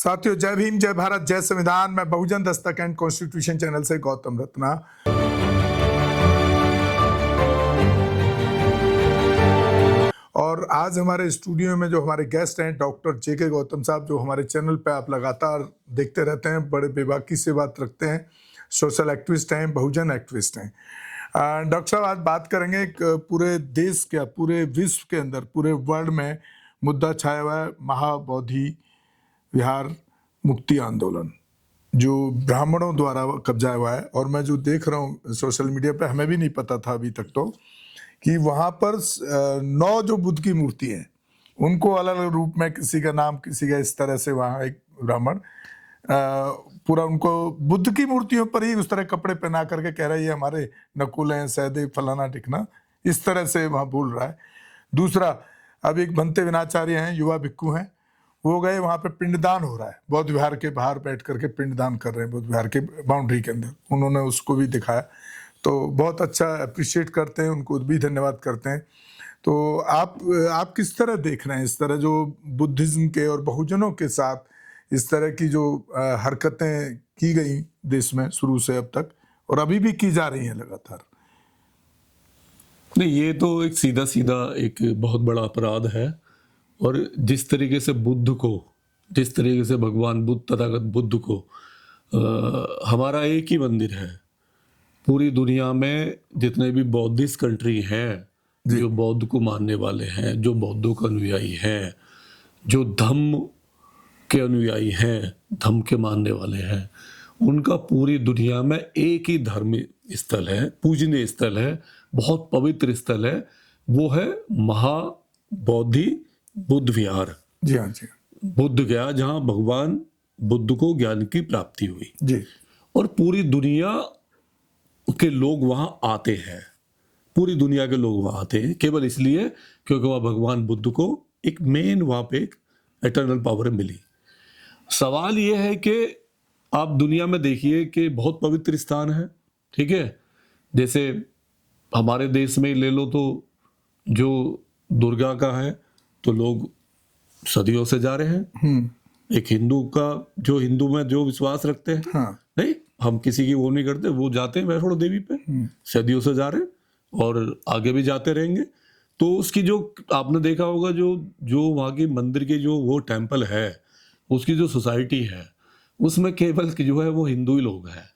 साथियों, जय भीम, जय भारत, जय संविधान। मैं बहुजन दस्तक एंड कॉन्स्टिट्यूशन चैनल से गौतम रत्ना। और आज हमारे स्टूडियो में जो हमारे गेस्ट हैं डॉक्टर जेके गौतम साहब, जो हमारे चैनल पे आप लगातार देखते रहते हैं, बड़े बेबाकी से बात रखते हैं, सोशल एक्टिविस्ट हैं, बहुजन एक्टिविस्ट हैं। डॉक्टर साहब, आज बात करेंगे पूरे देश के, पूरे विश्व के अंदर, पूरे वर्ल्ड में मुद्दा छाया हुआ है महाबोधि विहार मुक्ति आंदोलन, जो ब्राह्मणों द्वारा कब्जा हुआ है। और मैं जो देख रहा हूँ सोशल मीडिया पे, हमें भी नहीं पता था अभी तक तो, कि वहाँ पर 9 जो बुद्ध की मूर्ति हैं, उनको अलग अलग रूप में, किसी का नाम, किसी का इस तरह से, वहाँ एक ब्राह्मण पूरा उनको बुद्ध की मूर्तियों पर ही उस तरह कपड़े पहना करके कह रहा है ये हमारे नकुल हैं, सहदेव, फलाना टिकना, इस तरह से वहाँ बोल रहा है। दूसरा, अब एक भंते विनाचार्य हैं, युवा भिक्खु हैं, वो गए, वहाँ पे पिंडदान हो रहा है, बौद्ध विहार के बाहर बैठ करके पिंडदान कर रहे हैं, बौद्ध विहार के बाउंड्री के अंदर, उन्होंने उसको भी दिखाया। तो बहुत अच्छा अप्रिशिएट करते हैं, उनको भी धन्यवाद करते हैं। तो आप किस तरह देख रहे हैं इस तरह जो बुद्धिज्म के और बहुजनों के साथ इस तरह की जो हरकतें की गई देश में शुरू से अब तक, और अभी भी की जा रही हैं लगातार? नहीं, ये तो एक सीधा सीधा एक बहुत बड़ा अपराध है। और जिस तरीके से बुद्ध को, जिस तरीके से भगवान बुद्ध, तथागत बुद्ध को, हमारा एक ही मंदिर है पूरी दुनिया में, जितने भी बौद्धिस्ट कंट्री हैं, जो बौद्ध को मानने वाले हैं, जो बौद्धों का अनुयायी हैं, जो धम्म के अनुयायी हैं, धम्म के मानने वाले हैं, उनका पूरी दुनिया में एक ही धर्म स्थल है, पूजनीय स्थल है, बहुत पवित्र स्थल है, वो है महाबोधि बुद्ध विहार। जी हाँ, जी। बुद्ध गया जहां भगवान बुद्ध को ज्ञान की प्राप्ति हुई जी। और पूरी दुनिया के लोग वहां आते हैं, पूरी दुनिया के लोग वहां आते हैं केवल इसलिए क्योंकि वहां भगवान बुद्ध को एक मेन, वहां पे एक एटर्नल पावर मिली। सवाल यह है कि आप दुनिया में देखिए कि बहुत पवित्र स्थान है, ठीक है, जैसे हमारे देश में ले लो तो जो दुर्गा का है, तो लोग सदियों से जा रहे हैं। एक हिंदू का, जो हिंदू में जो विश्वास रखते हैं, हाँ। नहीं, हम किसी की वो नहीं करते, वो जाते हैं वैष्णो देवी पे, सदियों से जा रहे हैं और आगे भी जाते रहेंगे। तो उसकी जो आपने देखा होगा, जो वहाँ की मंदिर की जो वो टेम्पल है, उसकी जो सोसाइटी है, उसमें केवल जो है वो हिंदू ही लोग हैं,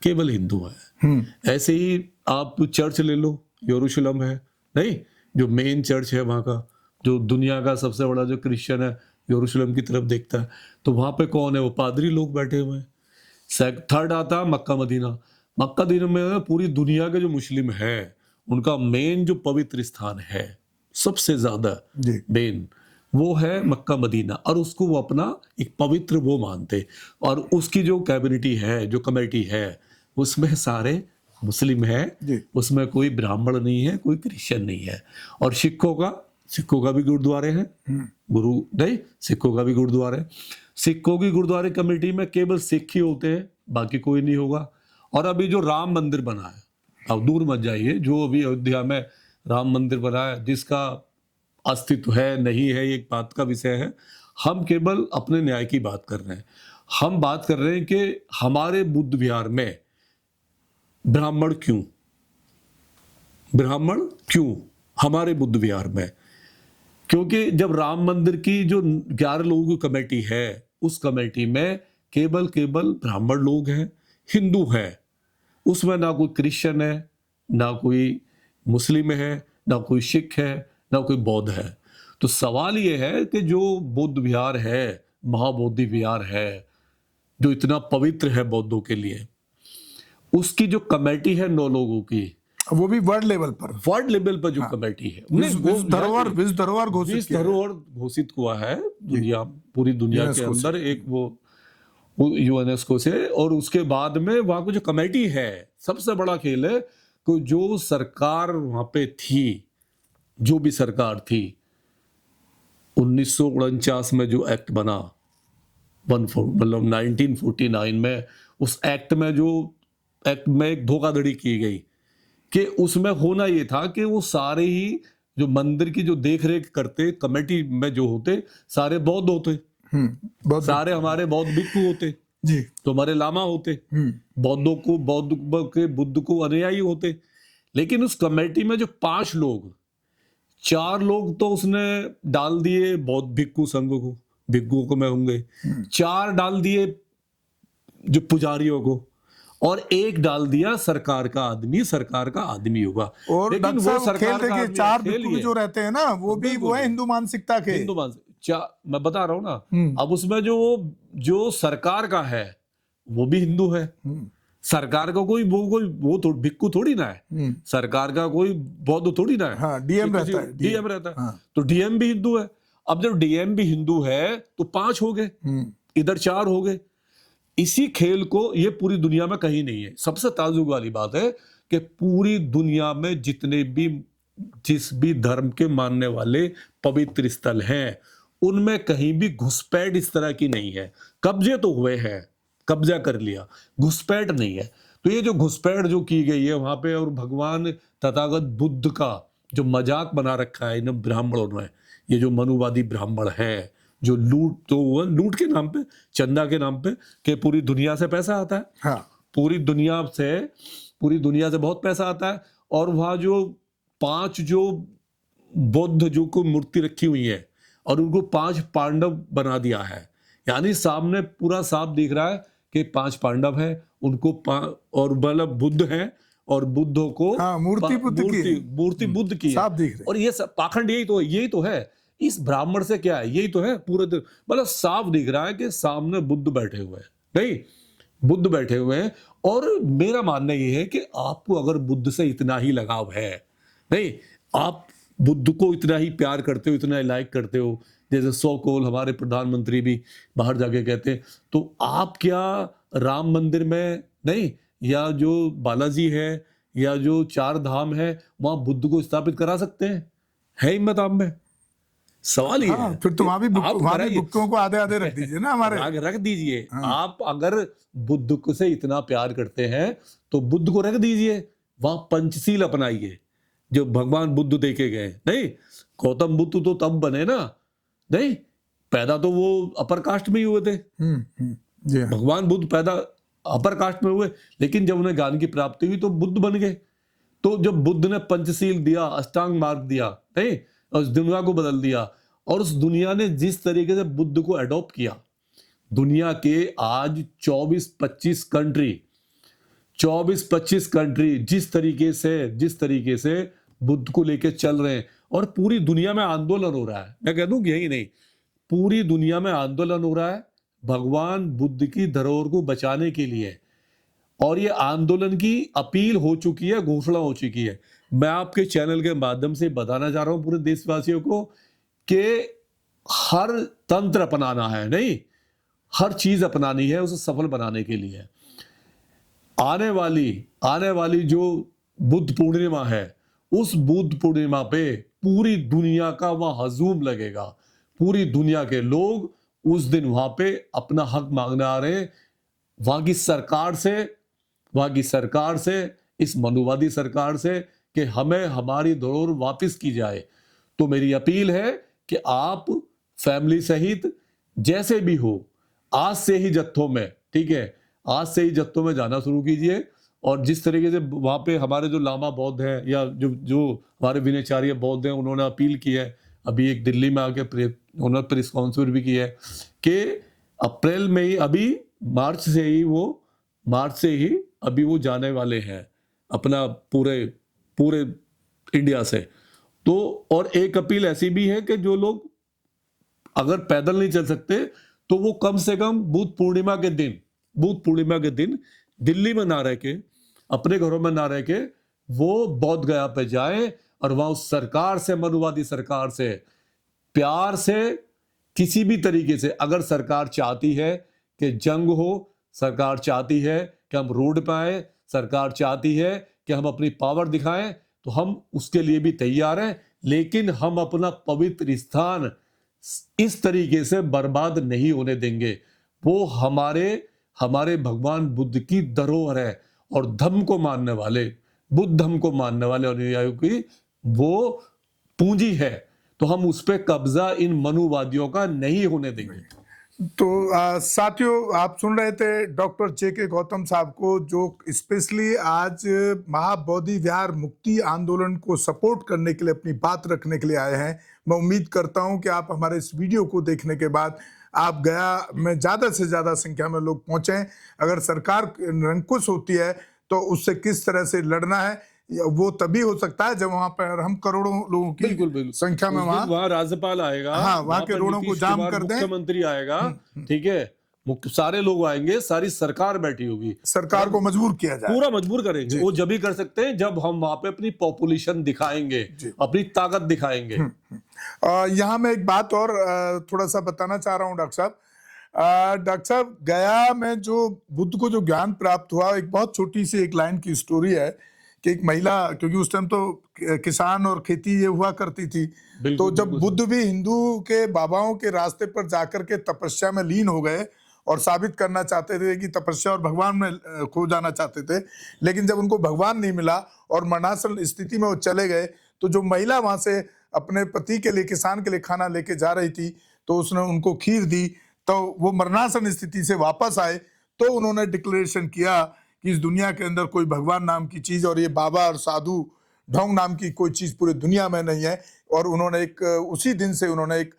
केवल हिंदू है। ऐसे ही आप चर्च ले लो, यरूशलेम है, नहीं, जो मेन चर्च है वहाँ का, जो दुनिया का सबसे बड़ा जो क्रिश्चियन है, यरूशलेम की तरफ देखता है, तो वहाँ पे कौन है? वो पादरी लोग बैठे हुए हैं। थर्ड आता है मक्का मदीना। मक्का मदीना में पूरी दुनिया के जो मुस्लिम है, उनका मेन जो पवित्र स्थान है, सबसे ज्यादा मेन, वो है मक्का मदीना, और उसको वो अपना एक पवित्र वो मानते। और उसकी जो कैबिनेटी है, जो कमेटी है, उसमें सारे मुस्लिम है, उसमें कोई ब्राह्मण नहीं है, कोई क्रिश्चियन नहीं है। और सिखों का भी गुरुद्वारे हैं, गुरु नहीं, सिखों का भी गुरुद्वारे। सिखों की गुरुद्वारे कमेटी में केवल सिख ही होते हैं, बाकी कोई नहीं होगा। और अभी जो राम मंदिर बना है, अब दूर मत जाइए, जो अभी अयोध्या में राम मंदिर बना है, जिसका अस्तित्व है नहीं है, एक बात का विषय है। हम केवल अपने न्याय की बात कर रहे हैं। हम बात कर रहे हैं कि हमारे बुद्ध विहार में ब्राह्मण क्यों हमारे बुद्ध विहार में? क्योंकि जब राम मंदिर की जो 11 लोगों की कमेटी है, उस कमेटी में केवल ब्राह्मण लोग हैं, हिंदू हैं, उसमें ना कोई क्रिश्चियन है, ना कोई मुस्लिम है, ना कोई सिख है, ना कोई बौद्ध है। तो सवाल ये है कि जो बुद्ध विहार है, महाबोधि विहार है, जो इतना पवित्र है बौद्धों के लिए, उसकी जो कमेटी है 9 लोगों की, वो भी वर्ल्ड लेवल पर जो कमेटी है, विश्व धरोहर घोषित हुआ है दुनिया, पूरी दुनिया के अंदर, एक वो यूनेस्को से। और उसके बाद में वहां को जो कमेटी है, सबसे बड़ा खेल है कि जो सरकार वहां पे थी, जो भी सरकार थी, 1949 में जो एक्ट बना, मतलब 1949 में, उस एक्ट में एक धोखाधड़ी की गई कि उसमें होना ये था कि वो सारे ही जो मंदिर की जो देख रेख करते, कमेटी में जो होते, सारे बौद्ध होते। बहुत सारे हमारे बौद्ध भिक्षु होते, जी। तो हमारे लामा होते, बौद्धों को बुद्ध को अनुयायी होते। लेकिन उस कमेटी में जो 5 लोग, 4 लोग तो उसने डाल दिए बौद्ध भिक्षु संघ को, भिक्षुओं को में होंगे, 4 डाल दिए जो पुजारियों को, और 1 डाल दिया सरकार का आदमी होगा। और लेकिन डॉक्टर वो साहब सरकार खेल का देखिए, आदमी 4 खेल भिक्षु ही भी है। जो रहते हैं ना, वो भी वो है हिंदू मानसिकता के। हिंदू मैं बता रहा हूं ना। अब उसमें जो सरकार का है वो भी हिंदू है। सरकार का कोई वो तो भिक्षु थोड़ी ना है, सरकार का कोई बौद्ध थोड़ी ना है। हाँ, डीएम रहता है, डीएम रहता है। हाँ। तो डीएम भी हिंदू है। अब जब डीएम भी हिंदू है तो 5 हो गए, इधर 4 हो गए। इसी खेल को ये पूरी दुनिया में कहीं नहीं है। सबसे ताज्जुब वाली बात है कि पूरी दुनिया में जिस भी धर्म के मानने वाले पवित्र स्थल हैं, उनमें कहीं भी घुसपैठ इस तरह की नहीं है। कब्जे तो हुए हैं, कब्जा कर लिया, घुसपैठ नहीं है। तो ये जो घुसपैठ जो की गई है वहां पे, और भगवान तथागत बुद्ध का जो मजाक बना रखा है इन ब्राह्मणों ने, ये जो मनुवादी ब्राह्मण है, जो लूट के नाम पे, चंदा के नाम पे, कि पूरी दुनिया से पैसा आता है। हाँ। पूरी दुनिया से बहुत पैसा आता है। और वहां जो 5 जो बौद्ध जो को मूर्ति रखी हुई है, और उनको 5 पांडव बना दिया है। यानी सामने पूरा साफ दिख रहा है कि 5 पांडव हैं, उनको और मतलब बुद्ध हैं, और बुद्धों को हाँ, मूर्ति बुद्ध की है। साफ दिख रही। और ये पाखंड यही तो है। इस ब्राह्मण से क्या है, यही तो है पूरे मतलब साफ दिख रहा है कि सामने बुद्ध बैठे हुए हैं। नहीं, बुद्ध बैठे हुए हैं। और मेरा मानना ये है कि आपको अगर बुद्ध से इतना ही लगाव है, नहीं, आप बुद्ध को इतना ही प्यार करते हो, इतना ही लाइक करते हो, जैसे सो कॉल हमारे प्रधानमंत्री भी बाहर जाके कहते हैं, तो आप क्या राम मंदिर में नहीं, या जो बालाजी है, या जो 4 धाम है, वहां बुद्ध को स्थापित करा सकते हैं? है हिम्मत आप में? सवाल ये है। फिर तो वहां भी बुक्कों को आधे रख दीजिए ना, हमारे रख दीजिए। आप अगर बुद्ध को से इतना प्यार करते हैं तो बुद्ध को रख दीजिए, वहां पंचशील अपनाइए जो भगवान बुद्ध देके गए। नहीं, गौतम बुद्ध तो तब बने ना, नहीं, पैदा तो वो अपर कास्ट में ही हुए थे। भगवान बुद्ध पैदा अपर कास्ट में हुए, लेकिन जब उन्हें ज्ञान की प्राप्ति हुई तो बुद्ध बन गए। तो जब बुद्ध ने पंचशील दिया, अष्टांग मार्ग दिया, नहीं, उस दुनिया को बदल दिया। और उस दुनिया ने जिस तरीके से बुद्ध को अडॉप्ट किया, दुनिया के आज 24-25 कंट्री जिस तरीके से बुद्ध को लेकर चल रहे हैं, और पूरी दुनिया में आंदोलन हो रहा है। मैं कह दूं यही नहीं, पूरी दुनिया में आंदोलन हो रहा है भगवान बुद्ध की धरोहर को बचाने के लिए। और ये आंदोलन की अपील हो चुकी है, घोषणा हो चुकी है। मैं आपके चैनल के माध्यम से बताना चाह रहा हूं पूरे देशवासियों को कि हर तंत्र अपनाना है, नहीं, हर चीज अपनानी है उसे सफल बनाने के लिए। आने वाली जो बुद्ध पूर्णिमा है, उस बुद्ध पूर्णिमा पे पूरी दुनिया का वहां हजूम लगेगा। पूरी दुनिया के लोग उस दिन वहां पे अपना हक मांगने आ रहे हैं वहां की सरकार से, इस मनुवादी सरकार से, कि हमें हमारी धरोहर वापस की जाए। तो मेरी अपील है कि आप फैमिली सहित जैसे भी हो, आज से ही जत्थों में, ठीक है, आज से ही जत्थों में जाना शुरू कीजिए। और जिस तरीके से वहां पे हमारे जो लामा बौद्ध हैं, या जो हमारे विनयचार्य बौद्ध हैं, उन्होंने अपील की है, अभी एक दिल्ली में आके उन्होंने प्रेस कॉन्फ्रेंस भी की है कि अप्रैल में ही, अभी मार्च से ही अभी वो जाने वाले हैं अपना पूरे इंडिया से। तो और एक अपील ऐसी भी है कि जो लोग अगर पैदल नहीं चल सकते तो वो कम से कम बुद्ध पूर्णिमा के दिन दिल्ली में ना रह के, अपने घरों में ना रह के, वो बौद्ध गया पे जाए, और वहां उस सरकार से, मनुवादी सरकार से प्यार से, किसी भी तरीके से, अगर सरकार चाहती है कि जंग हो, सरकार चाहती है कि हम रोड पे आए, सरकार चाहती है कि हम अपनी पावर दिखाएं, तो हम उसके लिए भी तैयार हैं। लेकिन हम अपना पवित्र स्थान इस तरीके से बर्बाद नहीं होने देंगे। वो हमारे भगवान बुद्ध की धरोहर है, और बुद्ध धर्म को मानने वाले अनुयायियों की वो पूंजी है। तो हम उस पर कब्जा इन मनुवादियों का नहीं होने देंगे। तो साथियों, आप सुन रहे थे डॉक्टर जेके गौतम साहब को, जो स्पेशली आज महाबोधि विहार मुक्ति आंदोलन को सपोर्ट करने के लिए, अपनी बात रखने के लिए आए हैं। मैं उम्मीद करता हूं कि आप हमारे इस वीडियो को देखने के बाद आप गया में ज़्यादा से ज़्यादा संख्या में लोग पहुंचें। अगर सरकार निरंकुश होती है तो उससे किस तरह से लड़ना है, वो तभी हो सकता है जब वहां पर हम करोड़ों लोगों की बिल्कुल संख्या में वहाँ राज्यपाल आएगा, हाँ, वहां के पर रोडों को नीतीश जाम कुमार कर दें, मुख्यमंत्री आएगा, ठीक है, सारे लोग आएंगे, सारी सरकार बैठी होगी, सरकार को मजबूर किया जाए। पूरा मजबूर करेंगे। वो जब ही कर सकते हैं जब हम वहां पे अपनी पॉपुलेशन दिखाएंगे, अपनी ताकत दिखाएंगे। यहाँ मैं एक बात और थोड़ा सा बताना चाह रहा हूँ डॉक्टर साहब। डॉक्टर साहब, गया में जो बुद्ध को जो ज्ञान प्राप्त हुआ, एक बहुत छोटी सी एक लाइन की स्टोरी है कि एक महिला, क्योंकि उस टाइम तो किसान और खेती ये हुआ करती थी, तो जब बुद्ध भी हिंदू के बाबाओं के रास्ते पर जाकर के तपस्या में लीन हो गए और साबित करना चाहते थे कि तपस्या और भगवान में खो जाना चाहते थे, लेकिन जब उनको भगवान नहीं मिला और मरणासन स्थिति में वो चले गए, तो जो महिला वहां से अपने पति के लिए, किसान के लिए खाना लेके जा रही थी, तो उसने उनको खीर दी, तो वो मरणासन स्थिति से वापस आए, तो उन्होंने डिक्लेरेशन किया कि इस दुनिया के अंदर कोई भगवान नाम की चीज और ये बाबा और साधु ढोंग नाम की कोई चीज पूरी दुनिया में नहीं है। और उन्होंने उसी दिन से उन्होंने एक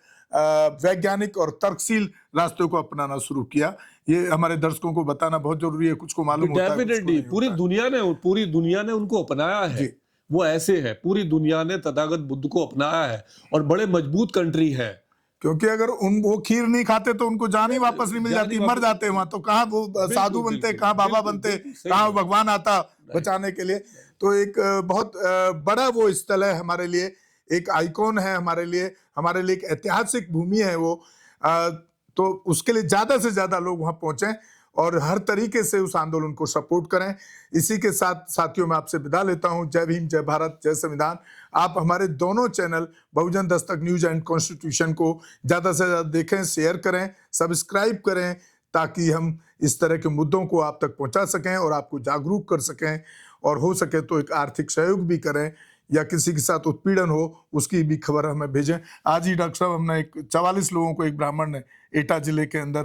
वैज्ञानिक और तर्कशील रास्तों को अपनाना शुरू किया। ये हमारे दर्शकों को बताना बहुत जरूरी है, कुछ को मालूम होता है, डेफिनेटली पूरी दुनिया ने उनको अपनाया है। वो ऐसे है, पूरी दुनिया ने तथागत बुद्ध को अपनाया है और बड़े मजबूत कंट्री है। क्योंकि अगर वो खीर नहीं खाते तो उनको जान ही वापस नहीं मिल जाती, मर जाते वहां, तो कहाँ वो साधु बनते, कहाँ बाबा बनते, कहाँ भगवान आता बचाने के लिए। तो एक बहुत बड़ा वो स्थल है हमारे लिए, एक आइकॉन है हमारे लिए एक ऐतिहासिक भूमि है वो। तो उसके लिए ज्यादा से ज्यादा लोग वहां पहुंचे और हर तरीके से उस आंदोलन को सपोर्ट करें। इसी के साथ साथियों, मैं आपसे विदा लेता हूं। जय भीम, जय भारत, जय संविधान। आप हमारे दोनों channel Bahujan Dastak news and constitution को ज्यादा से ज्यादा देखें, शेयर करें, सब्सक्राइब करें, ताकि हम इस तरह के मुद्दों को आप तक पहुंचा सकें और आपको जागरूक कर सकें, और हो सके तो एक आर्थिक सहयोग भी करें, या किसी के साथ उत्पीड़न हो उसकी भी खबर हमें भेजें। आज ही डॉक्टर साहब, हमने 44 लोगों को एक ब्राह्मण ने एटा जिले के अंदर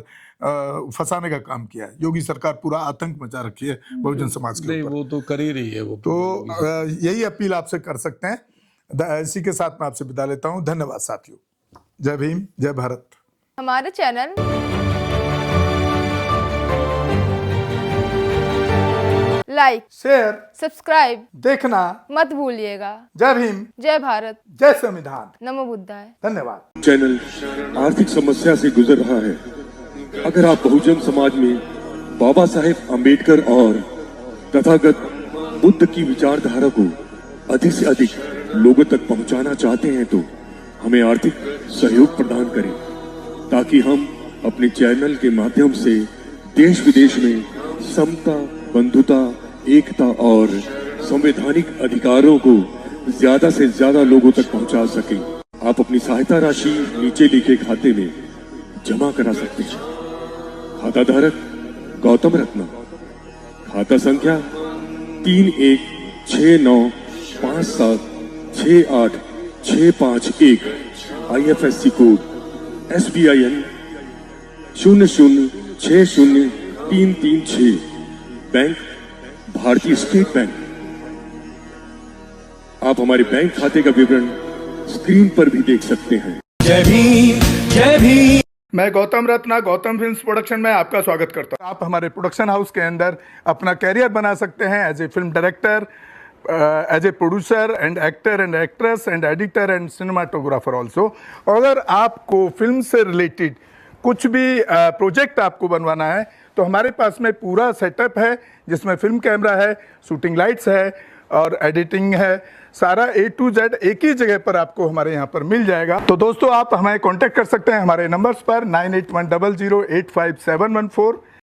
फंसाने का काम किया है। योगी सरकार पूरा आतंक मचा रखी है बहुजन समाज के ऊपर। वो तो कर ही रही है वो। तो यही अपील आपसे कर सकते हैं। इसी के साथ मैं आपसे विदा लेता हूँ। धन्यवाद साथियों। जय भीम, जय भारत। हमारे चैनल लाइक, शेयर, सब्सक्राइब देखना मत भूलिएगा। जय भीम, जय भारत, जय संविधान। नमो बुद्धाय। धन्यवाद। चैनल आर्थिक समस्या से गुजर रहा है। अगर आप बहुजन समाज में बाबा साहेब अम्बेडकर और तथागत बुद्ध की विचारधारा को अधिक से अधिक लोगों तक पहुंचाना चाहते हैं, तो हमें आर्थिक सहयोग प्रदान करें, ताकि हम अपने चैनल के माध्यम से देश विदेश में समता, बंधुता, एकता और संवैधानिक अधिकारों को ज्यादा से ज्यादा लोगों तक पहुंचा सकें। आप अपनी सहायता राशि नीचे लिखे खाते में जमा करा सकते हैं। खाता धारक गौतम रत्ना, खाता संख्या 3169576865 IFSC कोड SBIN 0060336, बैंक भारतीय स्टेट बैंक। आप हमारे बैंक खाते का विवरण स्क्रीन पर भी देख सकते हैं। जय भीम, जय भीम। मैं गौतम रत्ना, गौतम फिल्म्स प्रोडक्शन में आपका स्वागत करता हूं। आप हमारे प्रोडक्शन हाउस के अंदर अपना कैरियर बना सकते हैं as a film director, as a producer and actor and actress and editor and cinematographer also. अगर आपको फिल्म से रिलेटेड कुछ भी प्रोजेक्ट आपको बनवाना है, तो हमारे पास में पूरा सेटअप है, जिसमें फिल्म कैमरा है, शूटिंग लाइट्स है और एडिटिंग है। सारा A to Z एक ही जगह पर आपको हमारे यहाँ पर मिल जाएगा। तो दोस्तों, आप हमें कांटेक्ट कर सकते हैं हमारे नंबर्स पर 9810085714